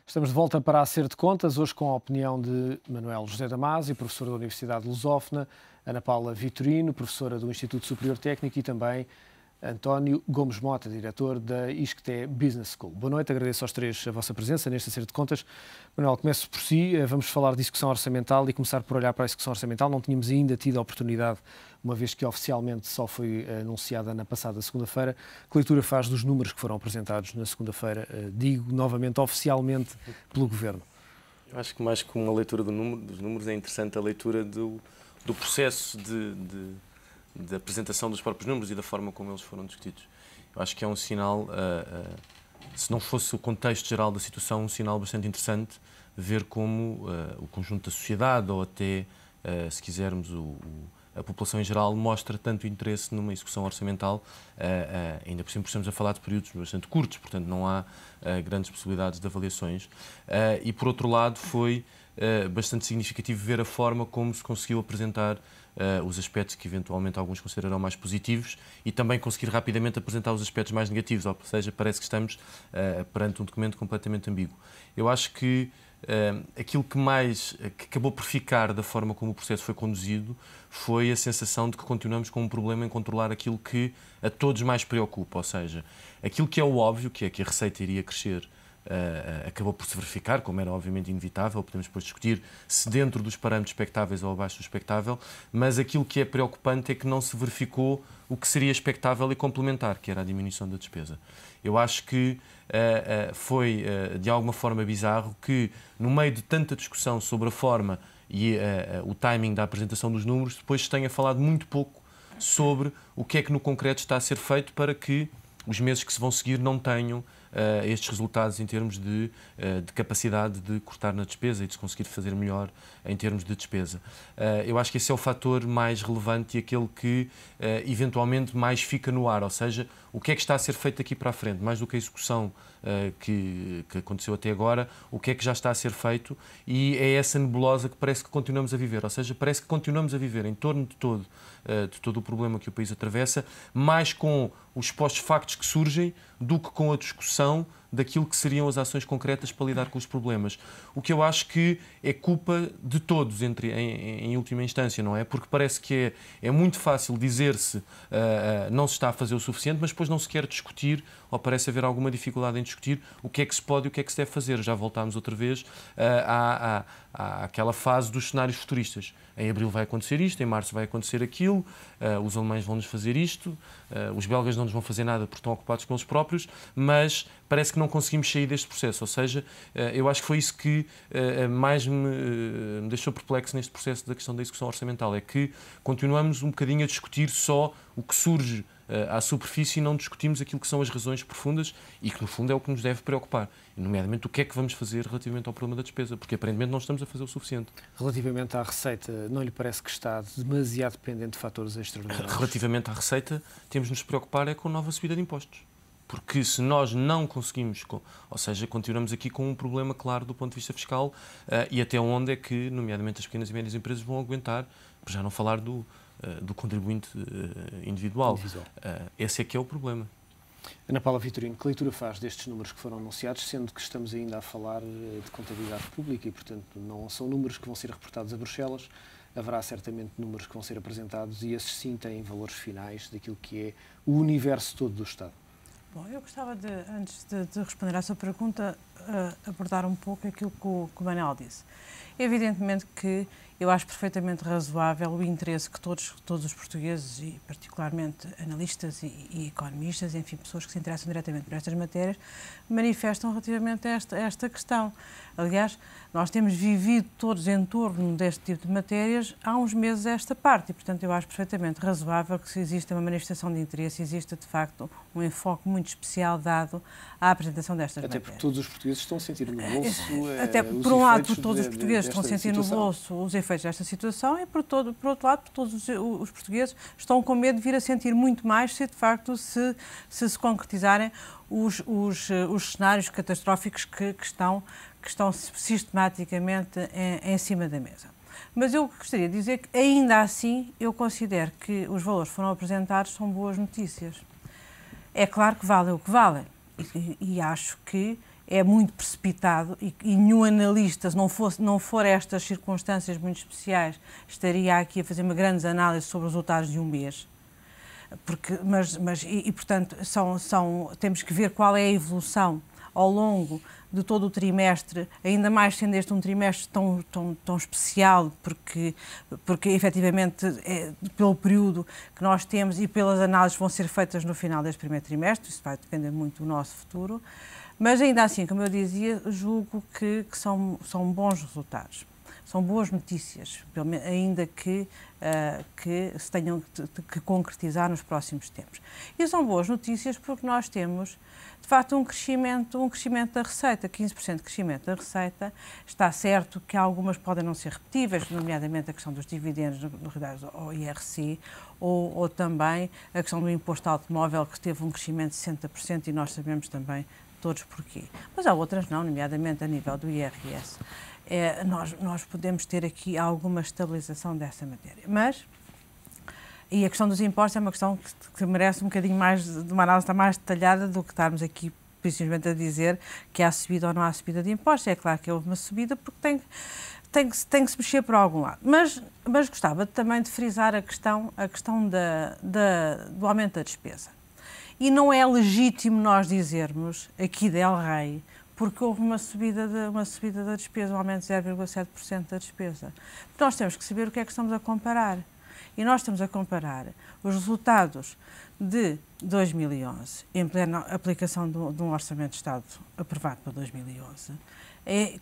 Estamos de volta para a Acerto de Contas, hoje com a opinião de Manuel José Damasio, professor da Universidade Lusófona, Ana Paula Vitorino, professora do Instituto Superior Técnico, e também António Gomes Mota, diretor da ISCTE Business School. Boa noite, agradeço aos três a vossa presença neste Acerto de Contas. Manuel, começo por si, vamos falar de execução orçamental e começar por olhar para a execução orçamental. Não tínhamos ainda tido a oportunidade, uma vez que oficialmente só foi anunciada na passada segunda-feira. Que leitura faz dos números que foram apresentados na segunda-feira, digo novamente, oficialmente, pelo Governo? Eu acho que mais que uma leitura dos números é interessante a leitura do processo de apresentação dos próprios números e da forma como eles foram discutidos. Eu acho que é um sinal, se não fosse o contexto geral da situação, um sinal bastante interessante ver como o conjunto da sociedade ou até, se quisermos, a população em geral mostra tanto interesse numa execução orçamental, ainda por cima estamos a falar de períodos bastante curtos, portanto não há grandes possibilidades de avaliações. E por outro lado foi bastante significativo ver a forma como se conseguiu apresentar os aspectos que eventualmente alguns considerarão mais positivos e também conseguir rapidamente apresentar os aspectos mais negativos, ou seja, parece que estamos perante um documento completamente ambíguo. Eu acho que aquilo que acabou por ficar da forma como o processo foi conduzido foi a sensação de que continuamos com um problema em controlar aquilo que a todos mais preocupa, ou seja, aquilo que é o óbvio, que é que a receita iria crescer, acabou por se verificar, como era obviamente inevitável, podemos depois discutir se dentro dos parâmetros expectáveis ou abaixo do expectável, mas aquilo que é preocupante é que não se verificou o que seria expectável e complementar, que era a diminuição da despesa. Eu acho que foi de alguma forma bizarro que, no meio de tanta discussão sobre a forma e o timing da apresentação dos números, depois se tenha falado muito pouco sobre o que é que no concreto está a ser feito para que os meses que se vão seguir não tenham estes resultados em termos de capacidade de cortar na despesa e de se conseguir fazer melhor em termos de despesa. Eu acho que esse é o fator mais relevante e aquele que eventualmente mais fica no ar, ou seja, o que é que está a ser feito daqui para a frente, mais do que a execução que aconteceu até agora, o que é que já está a ser feito, e é essa nebulosa que parece que continuamos a viver, ou seja, parece que continuamos a viver em torno de todo o problema que o país atravessa, mais com os pós-factos que surgem do que com a discussão daquilo que seriam as ações concretas para lidar com os problemas. O que eu acho que é culpa de todos, em última instância, não é? Porque parece que é muito fácil dizer-se não se está a fazer o suficiente, mas depois não se quer discutir, ou parece haver alguma dificuldade em discutir o que é que se pode e o que é que se deve fazer. Já voltámos outra vez àquela fase dos cenários futuristas. Em abril vai acontecer isto, em março vai acontecer aquilo, os alemães vão-nos fazer isto, os belgas não nos vão fazer nada porque estão ocupados com eles próprios, mas parece que não conseguimos sair deste processo. Ou seja, eu acho que foi isso que mais me deixou perplexo neste processo da questão da execução orçamental, é que continuamos um bocadinho a discutir só o que surge à superfície e não discutimos aquilo que são as razões profundas e que, no fundo, é o que nos deve preocupar, nomeadamente o que é que vamos fazer relativamente ao problema da despesa, porque aparentemente não estamos a fazer o suficiente. Relativamente à receita, não lhe parece que está demasiado dependente de fatores extraordinários? Relativamente à receita, temos de nos preocupar com nova subida de impostos. Porque se nós não conseguimos, ou seja, continuamos aqui com um problema claro do ponto de vista fiscal e até onde é que, nomeadamente, as pequenas e médias empresas vão aguentar, para já não falar do contribuinte individual. Esse é que é o problema. Ana Paula Vitorino, que leitura faz destes números que foram anunciados, sendo que estamos ainda a falar de contabilidade pública e, portanto, não são números que vão ser reportados a Bruxelas, haverá certamente números que vão ser apresentados e esses sim têm valores finais daquilo que é o universo todo do Estado. Bom, eu gostava de, antes de responder à sua pergunta, abordar um pouco aquilo que o Manuel disse. Evidentemente que eu acho perfeitamente razoável o interesse que todos os portugueses, e particularmente analistas e economistas, enfim, pessoas que se interessam diretamente por estas matérias, manifestam relativamente a esta questão. Aliás, nós temos vivido todos em torno deste tipo de matérias há uns meses a esta parte e, portanto, eu acho perfeitamente razoável que se exista uma manifestação de interesse, exista, de facto, um enfoque muito especial dado à apresentação destas matérias. Até porque todos os portugueses estão a sentir no bolso Até, por um lado, porque todos os portugueses estão a sentir no bolso os efeitos desta situação e, por outro lado, porque todos os portugueses estão com medo de vir a sentir muito mais se, de facto, se concretizarem os cenários catastróficos que estão sistematicamente em cima da mesa. Mas eu gostaria de dizer que, ainda assim, eu considero que os valores que foram apresentados são boas notícias. É claro que valem o que valem e acho que é muito precipitado e nenhum analista, se não for estas circunstâncias muito especiais, estaria aqui a fazer uma grande análise sobre os resultados de um mês. Portanto, temos que ver qual é a evolução ao longo de todo o trimestre, ainda mais sendo este um trimestre tão especial, porque efetivamente pelo período que nós temos e pelas análises que vão ser feitas no final deste primeiro trimestre, isso vai depender muito do nosso futuro, mas ainda assim, como eu dizia, julgo que são bons resultados. São boas notícias, ainda que se tenham que concretizar nos próximos tempos. E são boas notícias porque nós temos, de facto, um crescimento da receita, 15% de crescimento da receita. Está certo que algumas podem não ser repetíveis, nomeadamente a questão dos dividendos ao IRC, ou também a questão do imposto automóvel, que teve um crescimento de 60% e nós sabemos também todos porquê. Mas há outras não, nomeadamente a nível do IRS. Nós podemos ter aqui alguma estabilização dessa matéria. E a questão dos impostos é uma questão que merece um bocadinho mais de uma análise mais detalhada do que estarmos aqui principalmente a dizer que há subida ou não há subida de impostos. É claro que houve uma subida porque tem que se mexer por algum lado. Mas gostava também de frisar a questão do aumento da despesa. E não é legítimo nós dizermos aqui de El Rei, porque houve uma subida da despesa, um aumento de 0,7% da despesa. Nós temos que saber o que é que estamos a comparar. E nós estamos a comparar os resultados de 2011, em plena aplicação de um Orçamento de Estado aprovado para 2011,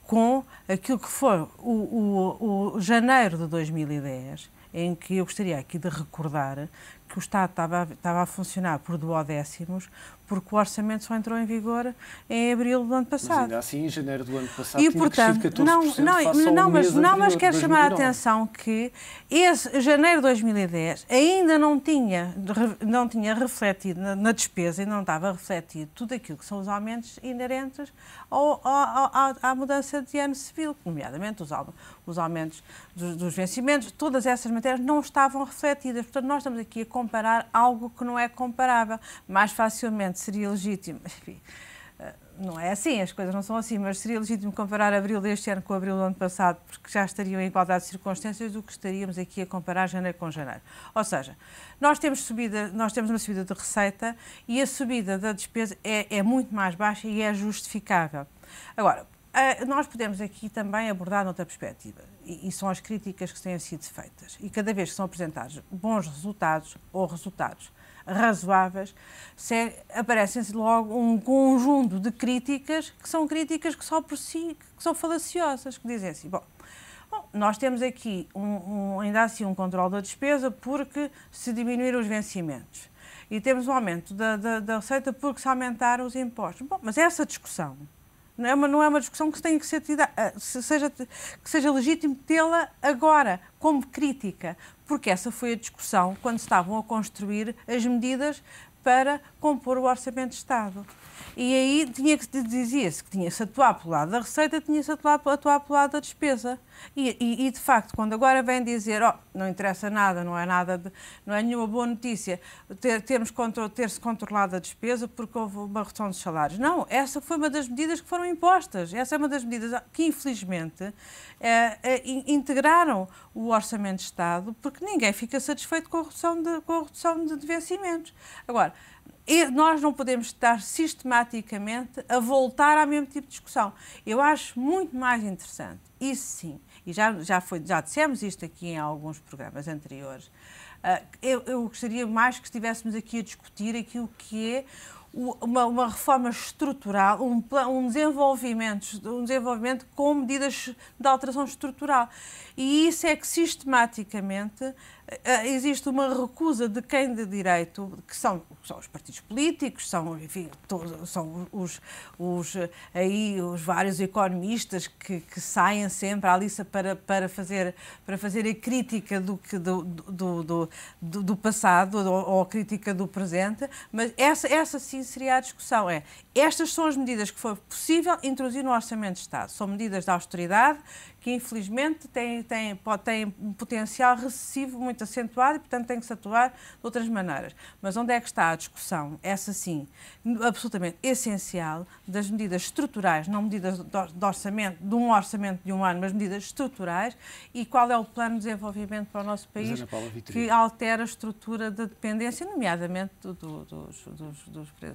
com aquilo que foi o janeiro de 2010, em que eu gostaria aqui de recordar que o Estado estava a funcionar por duodécimos, porque o orçamento só entrou em vigor em abril do ano passado. Mas ainda assim, em janeiro do ano passado, e, tinha portanto, crescido 14% mas quero chamar a atenção que esse janeiro de 2010 ainda não tinha refletido na despesa e não estava refletido tudo aquilo que são os aumentos inerentes à mudança de ano civil, nomeadamente os aumentos dos vencimentos, todas essas matérias não estavam refletidas. Portanto, nós estamos aqui a comparar algo que não é comparável. Mais facilmente seria legítimo, enfim, não é assim, as coisas não são assim, mas seria legítimo comparar abril deste ano com abril do ano passado, porque já estariam em igualdade de circunstâncias do que estaríamos aqui a comparar janeiro com janeiro. Ou seja, nós temos uma subida de receita e a subida da despesa é muito mais baixa e é justificável. Agora, nós podemos aqui também abordar noutra perspectiva, e são as críticas que têm sido feitas. E cada vez que são apresentados bons resultados ou resultados razoáveis, aparecem-se logo um conjunto de críticas que são críticas que só por si que são falaciosas, que dizem assim, bom, nós temos aqui ainda assim um controle da despesa porque se diminuíram os vencimentos e temos um aumento da receita porque se aumentaram os impostos. Bom, mas essa discussão não é uma discussão que tenha que ser tida, que seja legítimo tê-la agora, como crítica, porque essa foi a discussão quando estavam a construir as medidas para compor o Orçamento de Estado. E aí dizia-se que tinha-se atuar pelo lado da receita, tinha-se atuar pelo lado da despesa. E de facto, quando agora vem dizer, não interessa nada, não é nenhuma boa notícia ter-se controlado a despesa porque houve uma redução dos salários. Não, essa foi uma das medidas que foram impostas. Essa é uma das medidas que, infelizmente, integraram o Orçamento de Estado porque ninguém fica satisfeito com a redução de vencimentos. Agora, nós não podemos estar sistematicamente a voltar ao mesmo tipo de discussão. Eu acho muito mais interessante, isso sim, e já dissemos isto aqui em alguns programas anteriores, eu gostaria mais que estivéssemos aqui a discutir aquilo que é uma reforma estrutural, um desenvolvimento com medidas de alteração estrutural. E isso é que sistematicamente existe uma recusa de quem de direito, que são os partidos políticos, são os vários economistas que saem sempre à lista para fazer a crítica do passado ou a crítica do presente, mas essa sim seria a discussão. Estas são as medidas que foi possível introduzir no Orçamento de Estado. São medidas de austeridade que infelizmente tem um potencial recessivo muito acentuado e, portanto, tem que se atuar de outras maneiras. Mas onde é que está a discussão? Essa sim, absolutamente essencial, das medidas estruturais, não medidas de orçamento, de um orçamento de um ano, mas medidas estruturais, e qual é o plano de desenvolvimento para o nosso país que altera a estrutura da dependência, nomeadamente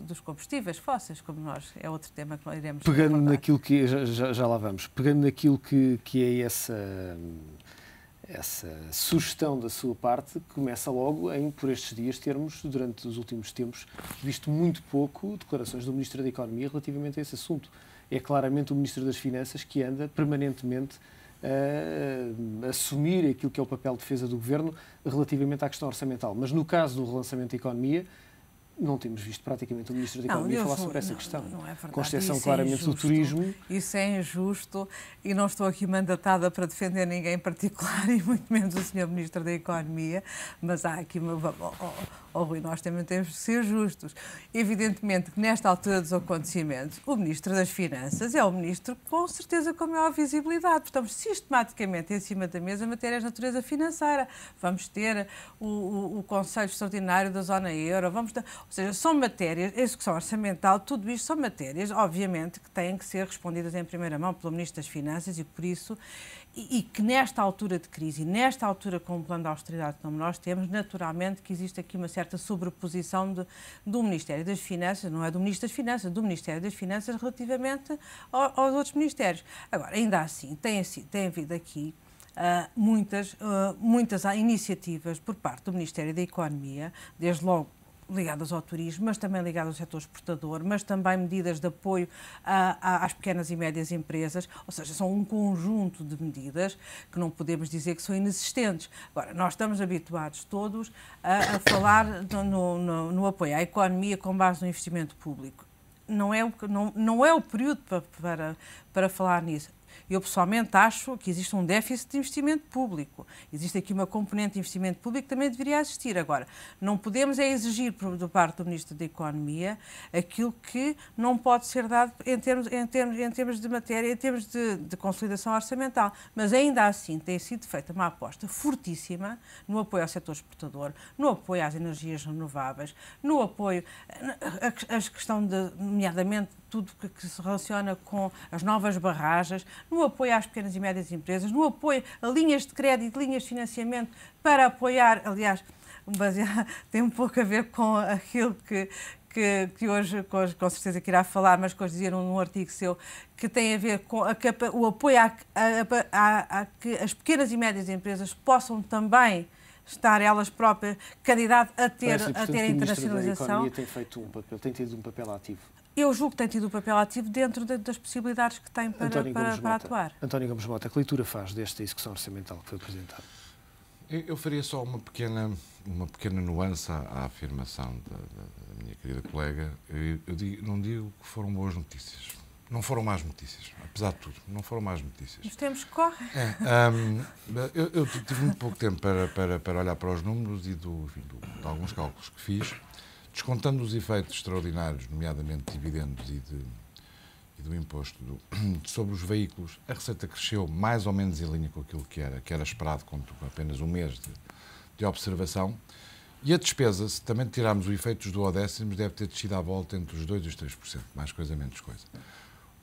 dos combustíveis fósseis, como nós, é outro tema que nós iremos pegando abordar. naquilo que, já lá vamos, pegando naquilo que é essa sugestão da sua parte, começa logo em, por estes dias, termos, durante os últimos tempos, visto muito pouco declarações do Ministro da Economia relativamente a esse assunto. É claramente o Ministro das Finanças que anda permanentemente a assumir aquilo que é o papel de defesa do Governo relativamente à questão orçamental. Mas no caso do relançamento da economia, não temos visto praticamente o Ministro da Economia falar sobre essa questão. Não é verdade. Com exceção claramente do turismo. Isso é injusto e não estou aqui mandatada para defender ninguém em particular e muito menos o Sr. Ministro da Economia, mas há aqui Rui, nós também temos de ser justos. Evidentemente que nesta altura dos acontecimentos, o Ministro das Finanças é o Ministro com certeza com maior visibilidade. Estamos sistematicamente em cima da mesa matérias de natureza financeira. Vamos ter o Conselho Extraordinário da Zona Euro, ou seja, são matérias, execução orçamental, tudo isto são matérias, obviamente, que têm que ser respondidas em primeira mão pelo Ministro das Finanças e por isso, e que nesta altura de crise, nesta altura com um plano de austeridade como nós temos, naturalmente que existe aqui uma certa sobreposição do Ministério das Finanças, não é do Ministro das Finanças, do Ministério das Finanças relativamente aos outros ministérios. Agora, ainda assim, tem havido aqui muitas iniciativas por parte do Ministério da Economia, desde logo ligadas ao turismo, mas também ligadas ao setor exportador, mas também medidas de apoio às pequenas e médias empresas, ou seja, são um conjunto de medidas que não podemos dizer que são inexistentes. Agora, nós estamos habituados todos a falar no apoio à economia com base no investimento público. Não é o período para falar nisso. Eu, pessoalmente, acho que existe um déficit de investimento público. Existe aqui uma componente de investimento público que também deveria existir. Agora, não podemos exigir, da parte do Ministro da Economia, aquilo que não pode ser dado em termos de matéria, em termos de consolidação orçamental. Mas, ainda assim, tem sido feita uma aposta fortíssima no apoio ao setor exportador, no apoio às energias renováveis, no apoio à questão nomeadamente, tudo que se relaciona com as novas barragens, no apoio às pequenas e médias empresas, no apoio a linhas de crédito, linhas de financiamento para apoiar, aliás, tem um pouco a ver com aquilo que hoje com certeza que irá falar, mas que hoje dizia num artigo seu, que tem a ver com o apoio a que as pequenas e médias empresas possam também estar elas próprias candidatas a ter a internacionalização. O Ministro da Economia tem tido um papel ativo. Eu julgo que tem tido um papel ativo dentro das possibilidades que tem para atuar. António Gomes Mota, que leitura faz desta execução orçamental que foi apresentada? Eu faria só uma pequena nuance à afirmação da minha querida colega. Não digo que foram boas notícias. Não foram más notícias, apesar de tudo. Não foram más notícias. Os tempos correm. Eu tive muito pouco tempo para olhar para os números e de alguns cálculos que fiz. Descontando os efeitos extraordinários, nomeadamente dividendos e do imposto sobre os veículos, a receita cresceu mais ou menos em linha com aquilo que era esperado, com apenas um mês de observação. E a despesa, se também tirarmos os efeitos do décimos, deve ter descido à volta entre os 2% e os 3%, mais coisa, menos coisa.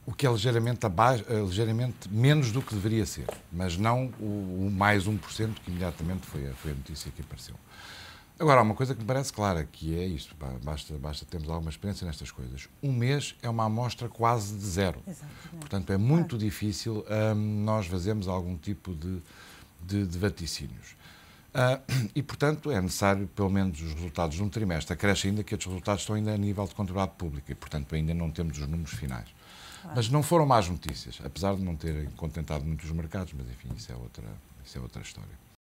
O que é ligeiramente menos do que deveria ser, mas não o mais 1%, que imediatamente foi a notícia que apareceu. Agora, há uma coisa que me parece clara, que é isto, basta termos alguma experiência nestas coisas. Um mês é uma amostra quase de zero. Exatamente. Portanto, é muito difícil nós fazermos algum tipo de vaticínios. E, portanto, é necessário, pelo menos, os resultados de um trimestre. Acresce ainda que estes resultados estão ainda a nível de contabilidade pública e, portanto, ainda não temos os números finais. Mas não foram más notícias, apesar de não terem contentado muito os mercados, mas, enfim, isso é outra história.